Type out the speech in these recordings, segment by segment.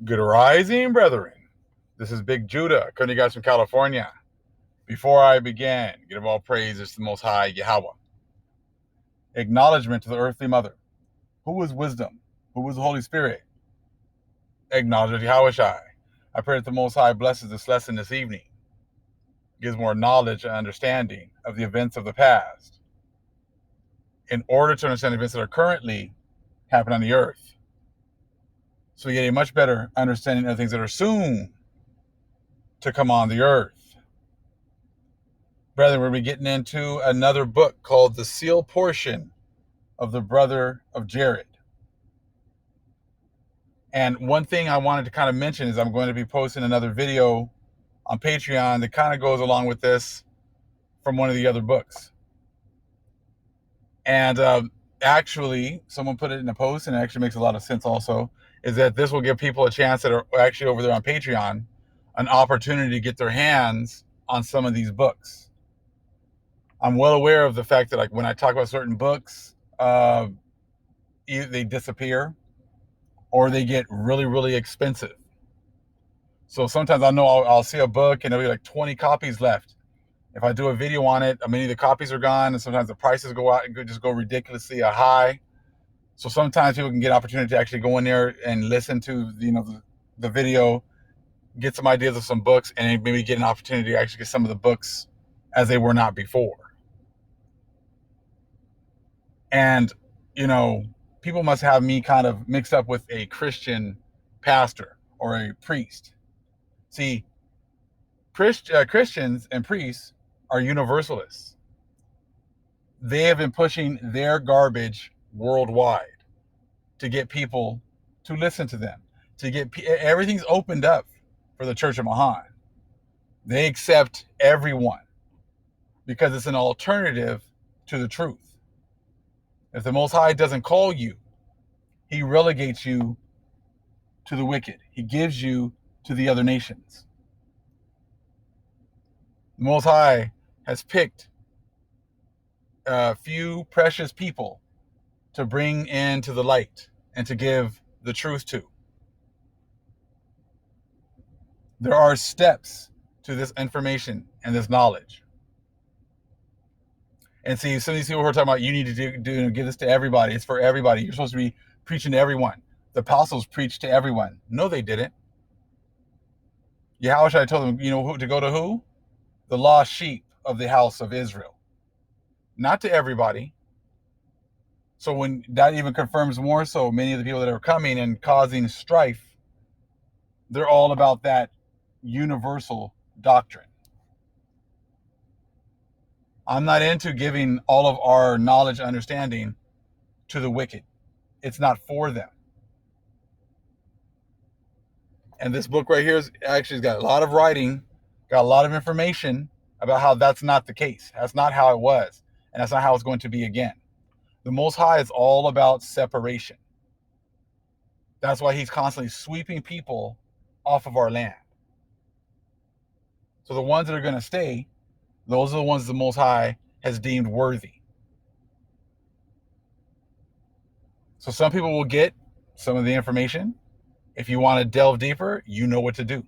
Good rising, brethren. This is Big Judah, coming to you guys from California. Before I begin, give all praises to the Most High Yahweh. Acknowledgement to the earthly mother. Who is wisdom? Who is the Holy Spirit? Acknowledgement to Yahweh Shai. I pray that the Most High blesses this lesson this evening, gives more knowledge and understanding of the events of the past, in order to understand events that are currently happening on the earth, so we get a much better understanding of things that are soon to come on the earth. Brethren, we'll be getting into another book called The Seal Portion of the Brother of Jared. And one thing I wanted to kind of mention is I'm going to be posting another video on Patreon that kind of goes along with this from one of the other books. And actually, someone put it in a post, and it actually makes a lot of sense also, is that this will give people a chance that are actually over there on Patreon an opportunity to get their hands on some of these books. I'm well aware of the fact that, like, when I talk about certain books, either they disappear or they get really, really expensive. So sometimes I know I'll see a book and there'll be like 20 copies left. If I do a video on it, many of the copies are gone, and sometimes the prices go out and just go ridiculously high. So sometimes people can get an opportunity to actually go in there and listen to the video, get some ideas of some books, and maybe get an opportunity to actually get some of the books as they were not before. And, people must have me kind of mixed up with a Christian pastor or a priest. See, Christians and priests are universalists. They have been pushing their garbage worldwide to get people to listen to them, to get everything's opened up for the Church of Mahan. They accept everyone because it's an alternative to the truth. If the Most High doesn't call you, he relegates you to the wicked. He gives you to the other nations. The Most High has picked a few precious people to bring into the light and to give the truth to. There are steps to this information and this knowledge. And see, some of these people who are talking about you need to give this to everybody. It's for everybody. You're supposed to be preaching to everyone. The apostles preached to everyone. No, they didn't. Yahushua told them, who to go to who? The lost sheep of the house of Israel. Not to everybody. So when that even confirms more so, many of the people that are coming and causing strife, they're all about that universal doctrine. I'm not into giving all of our knowledge and understanding to the wicked. It's not for them. And this book right here is actually got a lot of writing, got a lot of information about how that's not the case. That's not how it was. And that's not how it's going to be again. The Most High is all about separation. That's why he's constantly sweeping people off of our land. So the ones that are going to stay, those are the ones the Most High has deemed worthy. So some people will get some of the information. If you want to delve deeper, you know what to do.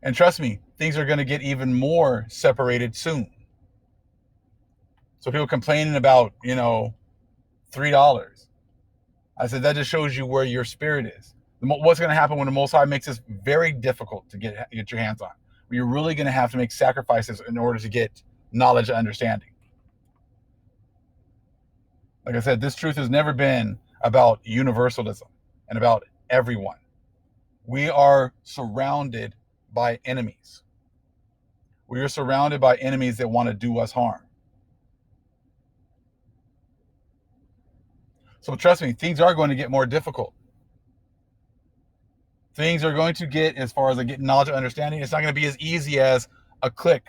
And trust me, things are going to get even more separated soon. So people complaining about, $3. I said, that just shows you where your spirit is. What's going to happen when the Most High makes this very difficult to get your hands on? You're really going to have to make sacrifices in order to get knowledge and understanding. Like I said, this truth has never been about universalism and about everyone. We are surrounded by enemies. We are surrounded by enemies that want to do us harm. So trust me, things are going to get more difficult. Things are going to get, as far as getting knowledge and understanding, it's not going to be as easy as a click,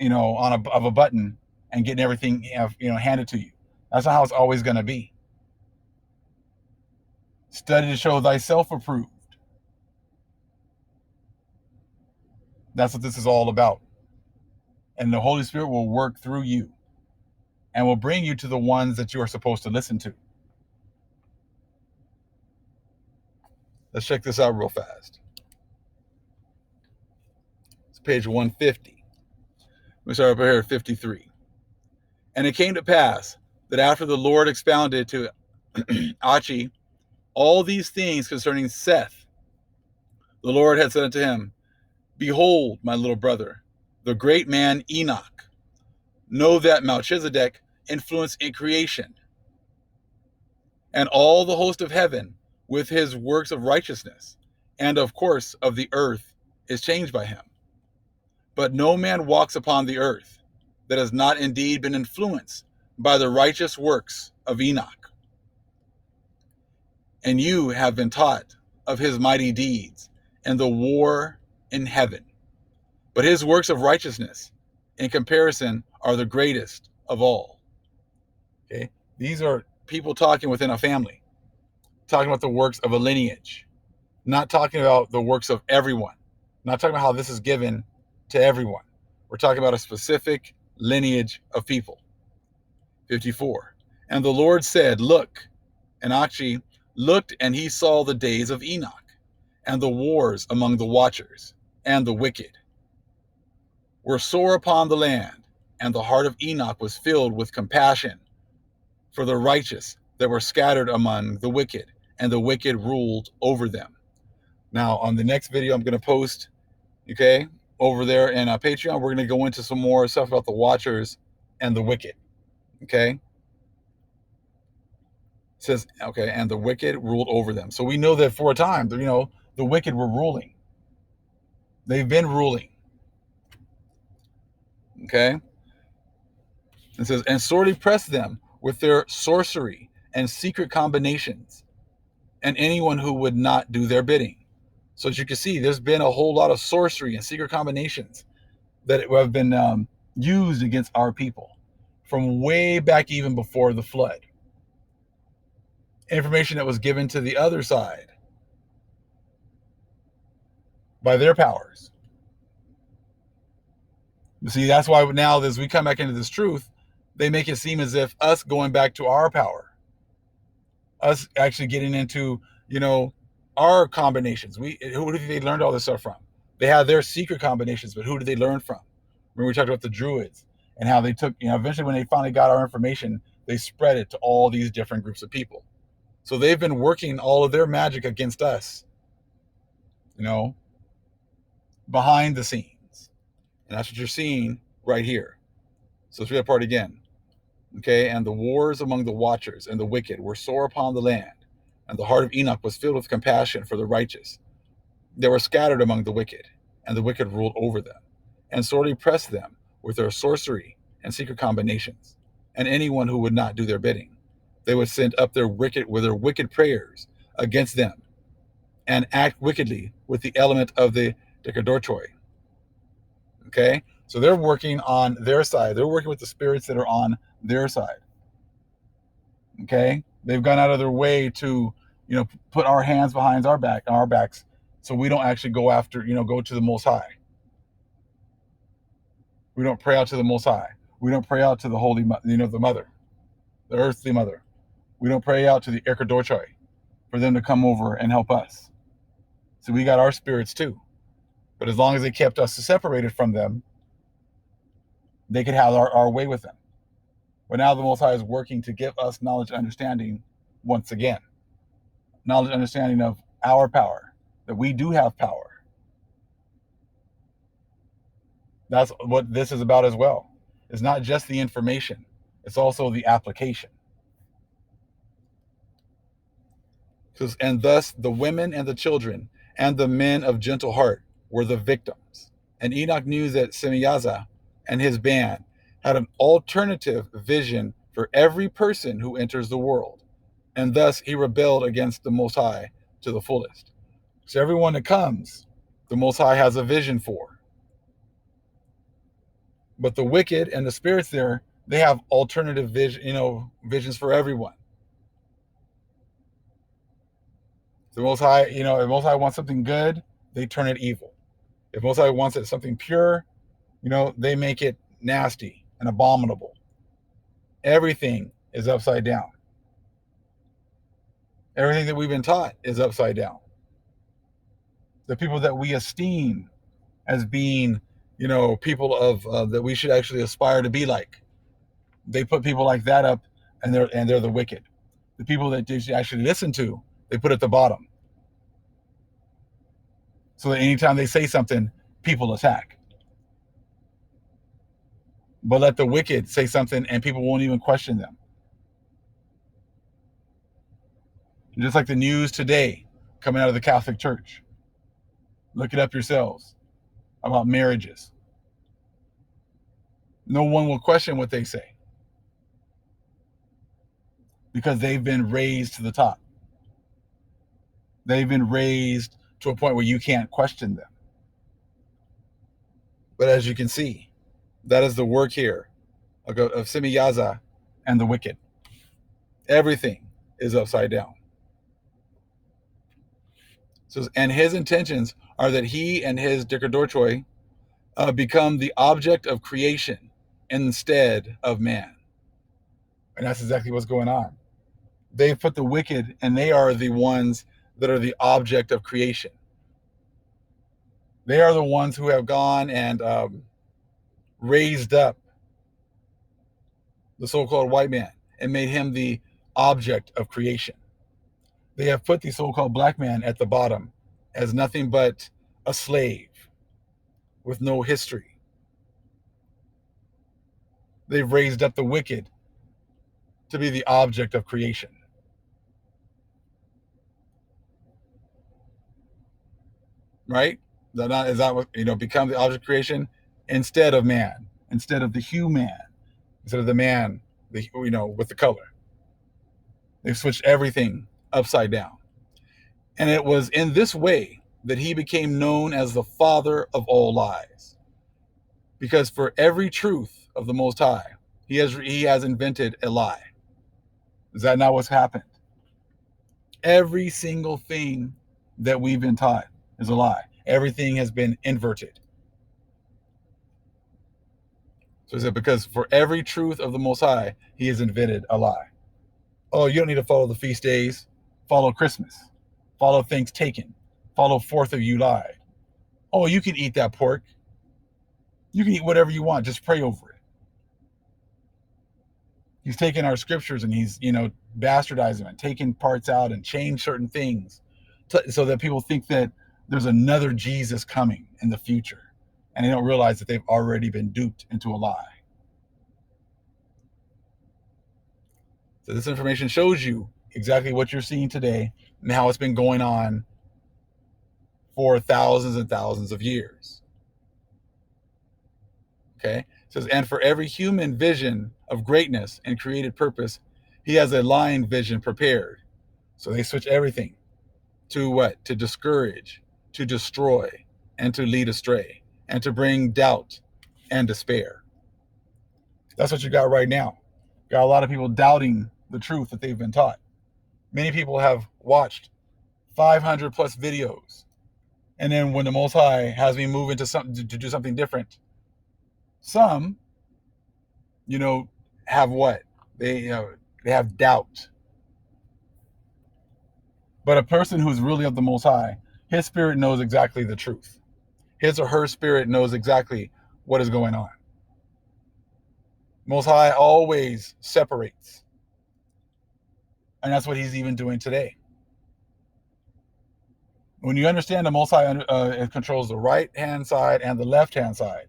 of a button and getting everything, handed to you. That's not how it's always going to be. Study to show thyself approved. That's what this is all about. And the Holy Spirit will work through you and will bring you to the ones that you are supposed to listen to. Let's check this out real fast. It's page 150. We start up here at 53. And it came to pass that after the Lord expounded to Achi all these things concerning Seth, the Lord had said unto him, Behold, my little brother, the great man Enoch. Know that Melchizedek influenced in creation, and all the host of heaven with his works of righteousness, and of course of the earth is changed by him. But no man walks upon the earth that has not indeed been influenced by the righteous works of Enoch. And you have been taught of his mighty deeds and the war in heaven. But his works of righteousness, in comparison, are the greatest of all. Okay, these are people talking within a family, talking about the works of a lineage, not talking about the works of everyone, not talking about how this is given to everyone. We're talking about a specific lineage of people. 54. And the Lord said, Look, and Achi looked, and he saw the days of Enoch, and the wars among the watchers, and the wicked were sore upon the land, and the heart of Enoch was filled with compassion for the righteous that were scattered among the wicked, and the wicked ruled over them. Now, on the next video I'm going to post, okay, over there in Patreon, we're going to go into some more stuff about the watchers and the wicked, okay? It says, okay, and the wicked ruled over them. So we know that for a time, you know, the wicked were ruling. They've been ruling, okay? It says, and sorely pressed them with their sorcery and secret combinations, and anyone who would not do their bidding. So as you can see, there's been a whole lot of sorcery and secret combinations that have been used against our people from way back even before the flood. Information that was given to the other side by their powers. You see, that's why now as we come back into this truth, they make it seem as if us going back to our power, us actually getting into, you know, our combinations. Who did they learn all this stuff from? They had their secret combinations, but who did they learn from? Remember we talked about the Druids and how they took, you know, eventually when they finally got our information, they spread it to all these different groups of people. So they've been working all of their magic against us, you know, behind the scenes. And that's what you're seeing right here. So let's read that part again. Okay, and the wars among the watchers and the wicked were sore upon the land, and the heart of Enoch was filled with compassion for the righteous. They were scattered among the wicked, and the wicked ruled over them, and sorely pressed them with their sorcery and secret combinations, and anyone who would not do their bidding. They would send up their wicked prayers against them, and act wickedly with the element of the Decadorchoi. Okay, so they're working on their side. They're working with the spirits that are on their side. Okay, they've gone out of their way to, you know, put our hands behind our backs, so we don't actually go after, you know, go to the Most High. We don't pray out to the Most High. We don't pray out to the Holy, you know, the Mother, the Earthly Mother. We don't pray out to the Erkadorchoi for them to come over and help us. So we got our spirits too. But as long as they kept us separated from them, they could have our way with them. But now the Most High is working to give us knowledge and understanding once again. Knowledge and understanding of our power, that we do have power. That's what this is about as well. It's not just the information, it's also the application. And thus the women and the children and the men of gentle heart were the victims. And Enoch knew that Semyaza and his band had an alternative vision for every person who enters the world. And thus he rebelled against the Most High to the fullest. So everyone that comes, the Most High has a vision for. But the wicked and the spirits there, they have alternative vision, you know, visions for everyone. The Most High, you know, if Most High wants something good, they turn it evil. If Most High wants it something pure, you know, they make it nasty and abominable. Everything is upside down. Everything that we've been taught is upside down. the people that we esteem as being, people of that we should actually aspire to be like. They put people like that up, and they're the wicked. The people that they should actually listen to, they put at the bottom. So that anytime they say something, people attack. But let the wicked say something, and people won't even question them. Just like the news today coming out of the Catholic Church. Look it up yourselves about marriages. No one will question what they say because they've been raised to the top. They've been raised to a point where you can't question them. But as you can see, that is the work here of Semyaza and the wicked. Everything is upside down. So, and his intentions are that he and his Dikadorchoi become the object of creation instead of man. And that's exactly what's going on. They've put the wicked, and they are the ones that are the object of creation. They are the ones who have gone and raised up the so-called white man and made him the object of creation. They have put the so-called black man at the bottom as nothing but a slave with no history. They've raised up the wicked to be the object of creation. Right? Is that what, become the object of creation instead of man, instead of the human, instead of the man, with the color. They've switched everything upside down. And it was in this way that he became known as the father of all lies. Because for every truth of the Most High, he has invented a lie. Is that not what's happened? Every single thing that we've been taught is a lie. Everything has been inverted. So is it because for every truth of the Most High, he has invented a lie? Oh, you don't need to follow the feast days. Follow Christmas. Follow Thanksgiving. Follow 4th of July. Oh, you can eat that pork. You can eat whatever you want. Just pray over it. He's taking our scriptures and he's, bastardizing them and taking parts out and change certain things so that people think that there's another Jesus coming in the future. And they don't realize that they've already been duped into a lie. So this information shows you exactly what you're seeing today and how it's been going on for thousands and thousands of years. Okay? It says, and for every human vision of greatness and created purpose, he has a lying vision prepared. So they switch everything to what? To discourage, to destroy, and to lead astray, and to bring doubt and despair. That's what you got right now. You got a lot of people doubting the truth that they've been taught. Many people have watched 500 plus videos. And then when the Most High has me move into something to do something different, some, have what? They have doubt. But a person who's really of the Most High, his spirit knows exactly the truth. His or her spirit knows exactly what is going on. Most High always separates. And that's what he's even doing today. When you understand the Most High it controls the right-hand side and the left-hand side,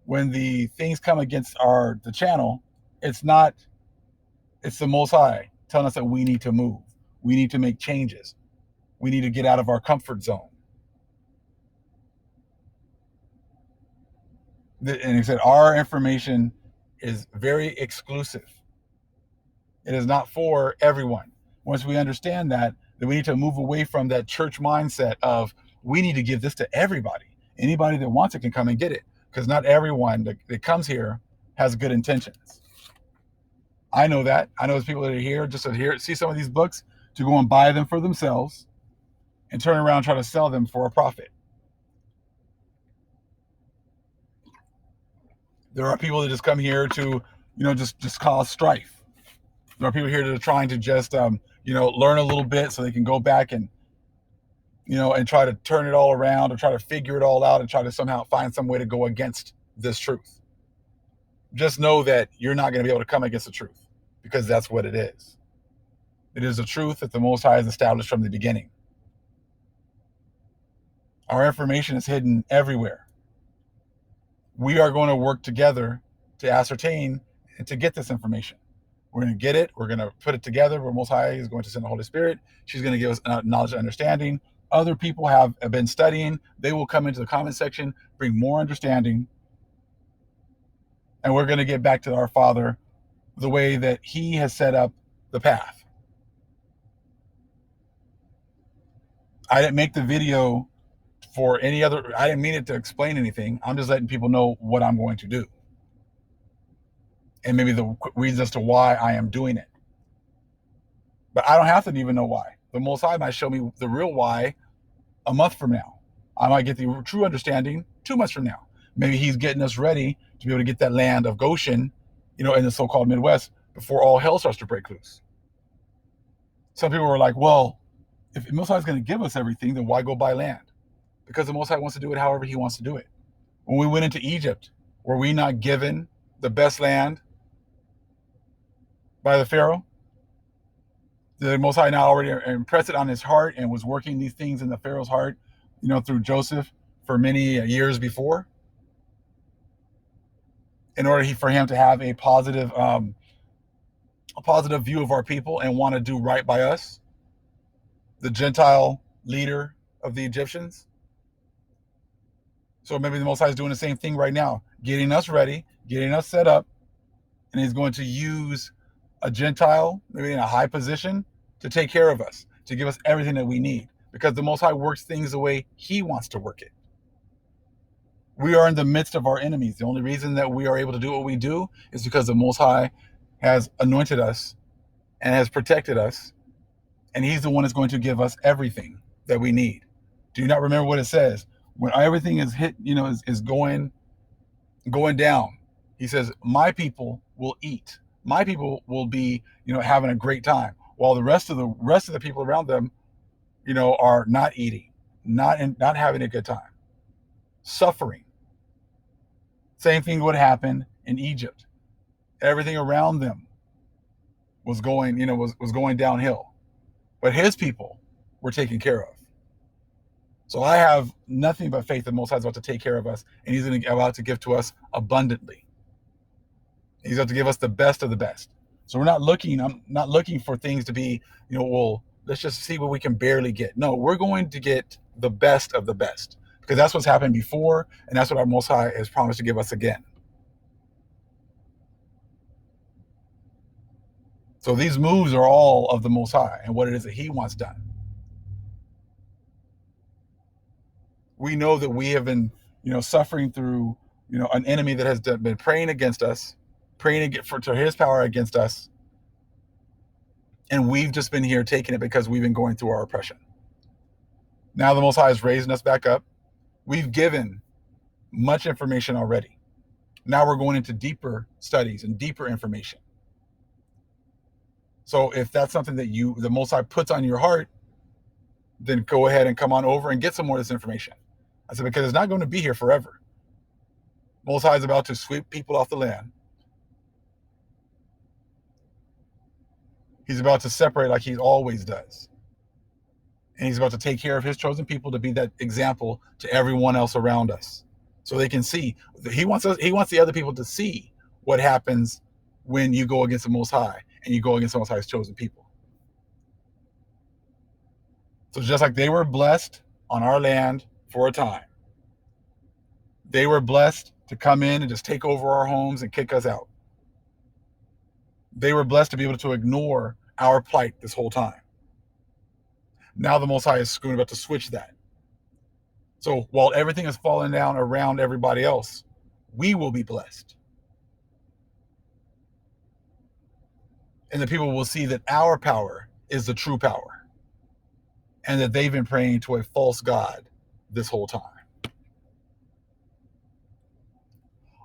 when the things come against the channel, it's the Most High telling us that we need to move. We need to make changes. We need to get out of our comfort zone. And he said, our information is very exclusive. It is not for everyone. Once we understand that, then we need to move away from that church mindset of we need to give this to everybody. Anybody that wants it can come and get it. Because not everyone that comes here has good intentions. I know that. I know there's people that are here just to see some of these books, to go and buy them for themselves and turn around and try to sell them for a profit. There are people that just come here to, just cause strife. There are people here that are trying to just, learn a little bit so they can go back and and try to turn it all around or try to figure it all out and try to somehow find some way to go against this truth. Just know that you're not going to be able to come against the truth, because that's what it is. It is the truth that the Most High has established from the beginning. Our information is hidden everywhere. We are going to work together to ascertain and to get this information. We're going to get it. We're going to put it together. Where Most High is going to send the Holy Spirit. She's going to give us knowledge and understanding. Other people have been studying. They will come into the comment section, bring more understanding, and we're going to get back to our Father the way that He has set up the path. I didn't make the video for any other. I didn't mean it to explain anything. I'm just letting people know what I'm going to do, and maybe the reasons as to why I am doing it. But I don't have to even know why. The Most High might show me the real why a month from now. I might get the true understanding 2 months from now. Maybe He's getting us ready to be able to get that land of Goshen, in the so-called Midwest, before all hell starts to break loose. Some people were like, well, if the Most High is going to give us everything, then why go buy land? Because the Most High wants to do it however He wants to do it. When we went into Egypt, were we not given the best land by the Pharaoh? The Most High now already impressed it on his heart and was working these things in the Pharaoh's heart, through Joseph for many years before, in order for him to have a positive view of our people and want to do right by us, the Gentile leader of the Egyptians. So maybe the Most High is doing the same thing right now, getting us ready, getting us set up, and He's going to use a Gentile, maybe in a high position, to take care of us, to give us everything that we need, because the Most High works things the way He wants to work it. We are in the midst of our enemies. The only reason that we are able to do what we do is because the Most High has anointed us and has protected us, and He's the one that's going to give us everything that we need. Do you not remember what it says? When everything is hit, is going down, He says, my people will eat. My people will be, having a great time, while the rest of the people around them, are not eating, not having a good time, suffering. Same thing would happen in Egypt. Everything around them was going, was going downhill, but His people were taken care of. So I have nothing but faith that Most High is about to take care of us, and He's about to give to us abundantly. He's about to give us the best of the best. So I'm not looking for things to be, well, let's just see what we can barely get. No, we're going to get the best of the best, because that's what's happened before, and that's what our Most High has promised to give us again. So these moves are all of the Most High and what it is that He wants done. We know that we have been, suffering through, an enemy that has been praying against us, praying to His power against us, and we've just been here taking it because we've been going through our oppression. Now the Most High is raising us back up. We've given much information already. Now we're going into deeper studies and deeper information. So if that's something that the Most High puts on your heart, then go ahead and come on over and get some more of this information. I said, because it's not going to be here forever. Most High is about to sweep people off the land. He's about to separate like He always does. And He's about to take care of His chosen people to be that example to everyone else around us, so they can see. He wants the other people to see what happens when you go against the Most High and you go against the Most High's chosen people. So just like they were blessed on our land for a time, they were blessed to come in and just take over our homes and kick us out. They were blessed to be able to ignore our plight this whole time. Now the Most High is about to switch that. So while everything is falling down around everybody else, we will be blessed. And the people will see that our power is the true power, and that they've been praying to a false god this whole time.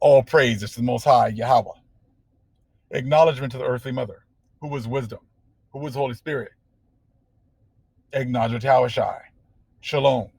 All praise is to the Most High, Yahweh. Acknowledgement to the earthly mother, who was wisdom, who was Holy Spirit. Acknowledgement to Yahushai, Shalom.